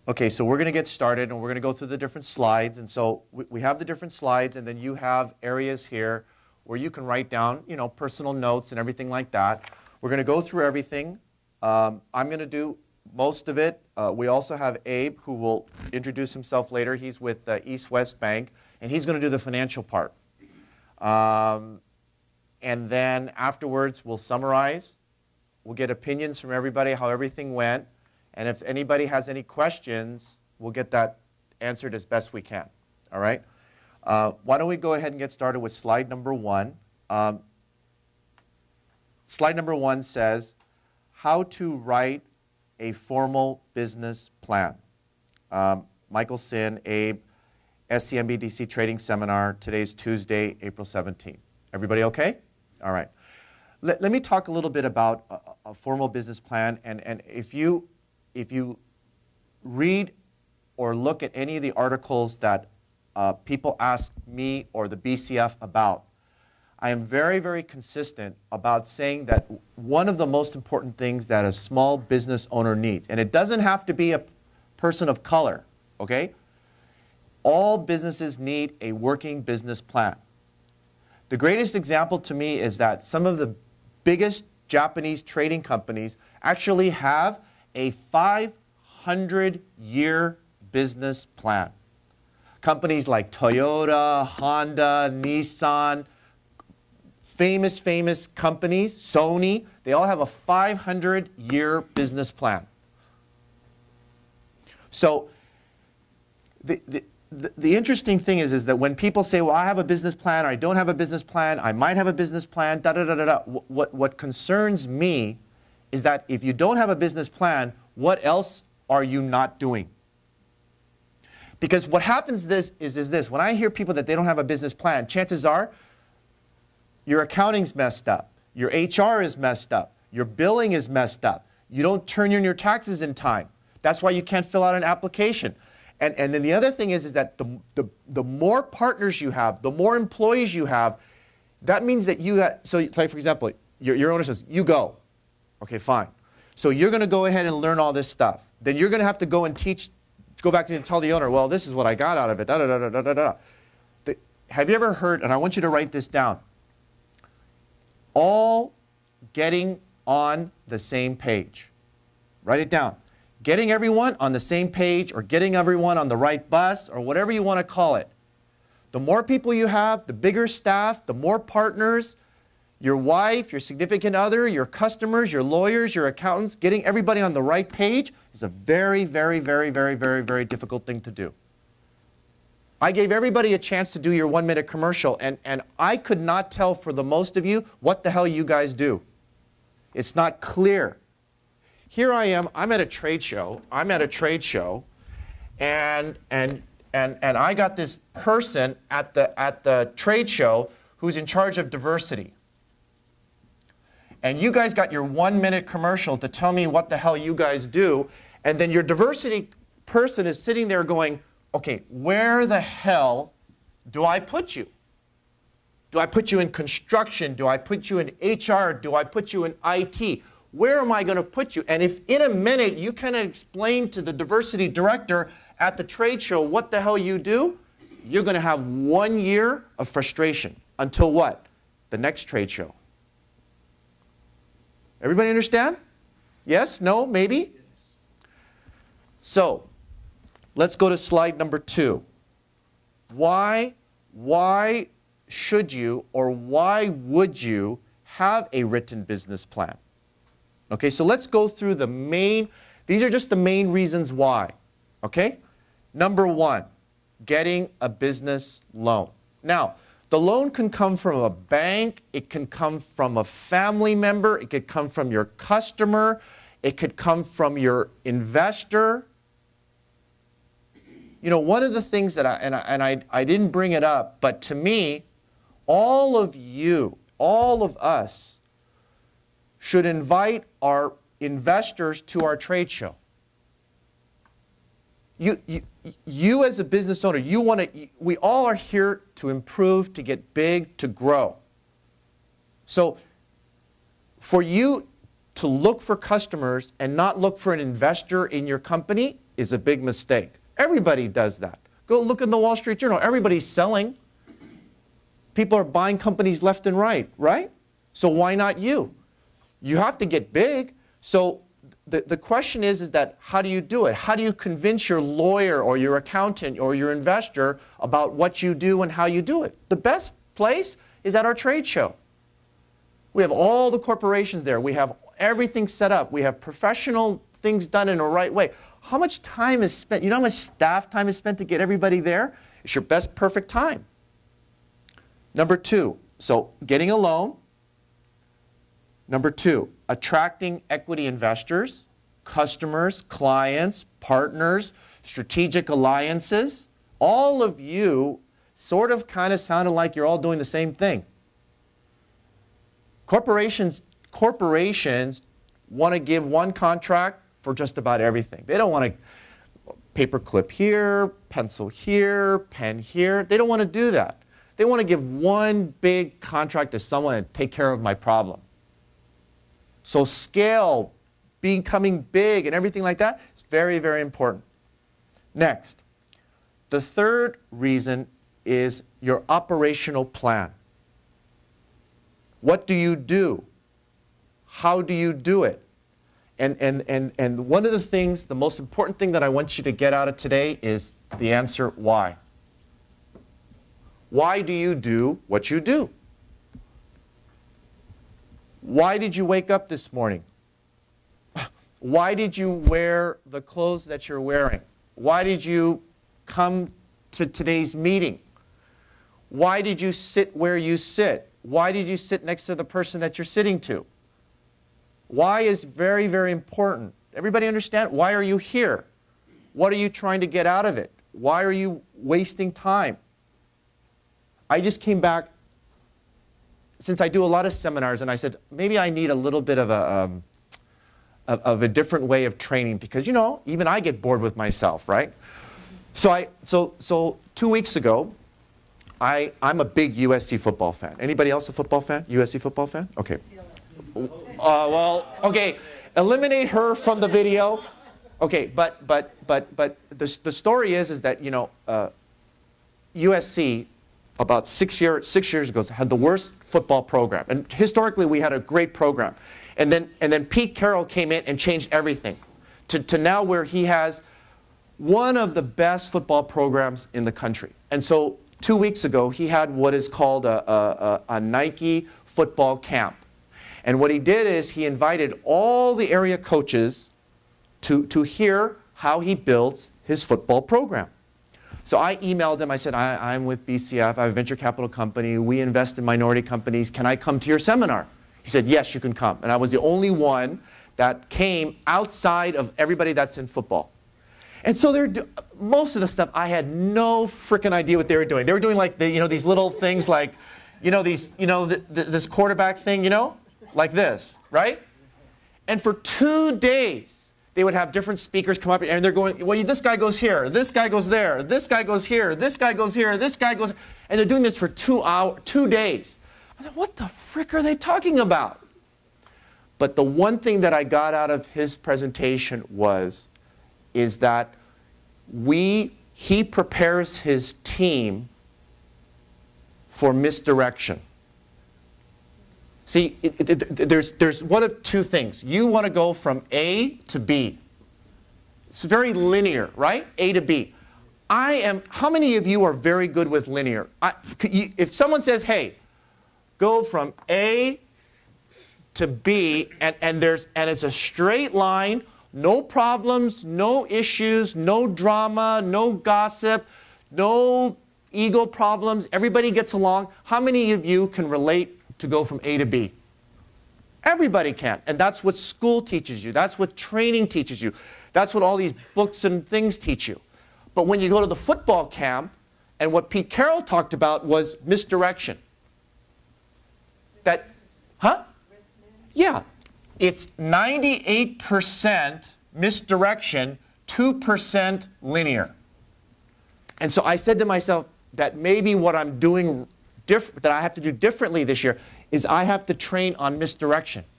Okay, so we're going to get started and we're going to go through the different slides. And so we have the different slides, and then you have areas here where you can write down, you know, personal notes and everything like that. We're going to go through everything. I'm going to do most of it. We also have Abe, who will introduce himself later. He's with East West Bank, and he's going to do the financial part. And then afterwards, we'll summarize. We'll get opinions from everybody, how everything went. And if anybody has any questions, we'll get that answered as best we can. All right? Why don't we go ahead and get started with slide number 1. Slide number 1 says, how to write a formal business plan. Michael Synn, Abe, SCMBDC Trading Seminar. Today's Tuesday, April 17th. Everybody okay? All right. Let me talk a little bit about a formal business plan. And if you read or look at any of the articles that people ask me or the BCF about, I am very, very consistent about saying that one of the most important things that a small business owner needs, and it doesn't have to be a person of color, okay? All businesses need a working business plan. The greatest example to me is that some of the biggest Japanese trading companies actually have a 500-year business plan. Companies like Toyota, Honda, Nissan, famous companies, Sony, they all have a 500-year business plan. So the interesting thing is that when people say, well, I have a business plan, or I don't have a business plan, I might have a business plan, da-da-da-da-da, what concerns me is that if you don't have a business plan, what else are you not doing? Because what happens is this. When I hear people that they don't have a business plan, chances are your accounting's messed up, your HR is messed up, your billing is messed up, you don't turn in your taxes in time. That's why you can't fill out an application. And then the other thing is that the more partners you have, the more employees you have, that means that you have, so like for example, your owner says, you go. Okay, fine. So you're going to go ahead and learn all this stuff. Then you're going to have to go and teach, go back and tell the owner, well, this is what I got out of it, da-da-da-da-da-da. Have you ever heard, and I want you to write this down, all getting on the same page. Write it down. Getting everyone on the same page, or getting everyone on the right bus, or whatever you want to call it. The more people you have, the bigger staff, the more partners, your wife, your significant other, your customers, your lawyers, your accountants, getting everybody on the right page is a very, very, very, very, very, very difficult thing to do. I gave everybody a chance to do your 1-minute commercial, and I could not tell for the most of you what the hell you guys do. It's not clear. Here I am, I'm at a trade show, and I got this person at the trade show who's in charge of diversity. And you guys got your 1-minute commercial to tell me what the hell you guys do, and then your diversity person is sitting there going, okay, where the hell do I put you? Do I put you in construction? Do I put you in HR? Do I put you in IT? Where am I going to put you? And if in a minute you cannot explain to the diversity director at the trade show what the hell you do, you're going to have 1 year of frustration. Until what? The next trade show. Everybody understand? Yes? No? Maybe? So, let's go to slide number 2. Why should you, or why would you have a written business plan? Okay, so let's go through the main, these are just the main reasons why. Okay? Number 1, getting a business loan. Now, the loan can come from a bank, it can come from a family member, it could come from your customer, it could come from your investor. You know, one of the things that I didn't bring it up, but to me, all of you, all of us, should invite our investors to our trade show. You as a business owner, we all are here to improve, to get big, to grow. So for you to look for customers and not look for an investor in your company, is a big mistake. Everybody does that. Go look in the Wall Street Journal. Everybody's selling. People are buying companies left and right, right? So why not you? You have to get big. So the question is that how do you do it? How do you convince your lawyer or your accountant or your investor about what you do and how you do it? The best place is at our trade show. We have all the corporations there. We have everything set up. We have professional things done in a right way. How much time is spent? You know how much staff time is spent to get everybody there? It's your best perfect time. Number two, so getting a loan. Number two, attracting equity investors, customers, clients, partners, strategic alliances. All of you sort of kind of sounded like you're all doing the same thing. Corporations want to give one contract for just about everything. They don't want to paperclip here, pencil here, pen here. They don't want to do that. They want to give one big contract to someone and take care of my problem. So scale, becoming big and everything like that is very, very important. Next, the third reason is your operational plan. What do you do? How do you do it? And one of the things, the most important thing that I want you to get out of today is the answer why. Why do you do what you do? Why did you wake up this morning? Why did you wear the clothes that you're wearing? Why did you come to today's meeting? Why did you sit where you sit? Why did you sit next to the person that you're sitting to? Why is very, very important. Everybody understand? Why are you here? What are you trying to get out of it? Why are you wasting time? I just came back, since I do a lot of seminars, and I said, maybe I need a little bit of a different way of training because, you know, even I get bored with myself, right? So 2 weeks ago, I'm a big USC football fan. Anybody else a football fan? USC football fan? Okay. Well, okay. Eliminate her from the video. Okay, but the story is that, you know, USC about 6 years ago had the worst football program, and historically we had a great program, and then Pete Carroll came in and changed everything to now where he has one of the best football programs in the country. And so 2 weeks ago he had what is called a Nike football camp, and what he did is he invited all the area coaches to hear how he builds his football program. So I emailed him. I said, I'm with BCF. I have a venture capital company. We invest in minority companies. Can I come to your seminar? He said, yes, you can come. And I was the only one that came outside of everybody that's in football. And so most of the stuff, I had no freaking idea what they were doing. They were doing like these little things like, this quarterback thing, like this, right? And for 2 days, they would have different speakers come up, and they're going, well, this guy goes here, this guy goes there, this guy goes here, this guy goes here, this guy goes, and they're doing this for 2 days. I said, what the frick are they talking about? But the one thing that I got out of his presentation is that he prepares his team for misdirection. See, there's one of two things. You want to go from A to B. It's very linear, right? A to B. How many of you are very good with linear? If someone says, hey, go from A to B, and it's a straight line, no problems, no issues, no drama, no gossip, no ego problems, everybody gets along. How many of you can relate to go from A to B? Everybody can. And that's what school teaches you. That's what training teaches you. That's what all these books and things teach you. But when you go to the football camp, and what Pete Carroll talked about was misdirection. Yeah. It's 98% misdirection, 2% linear. And so I said to myself that maybe what I'm doing that I have to do differently this year is I have to train on misdirection.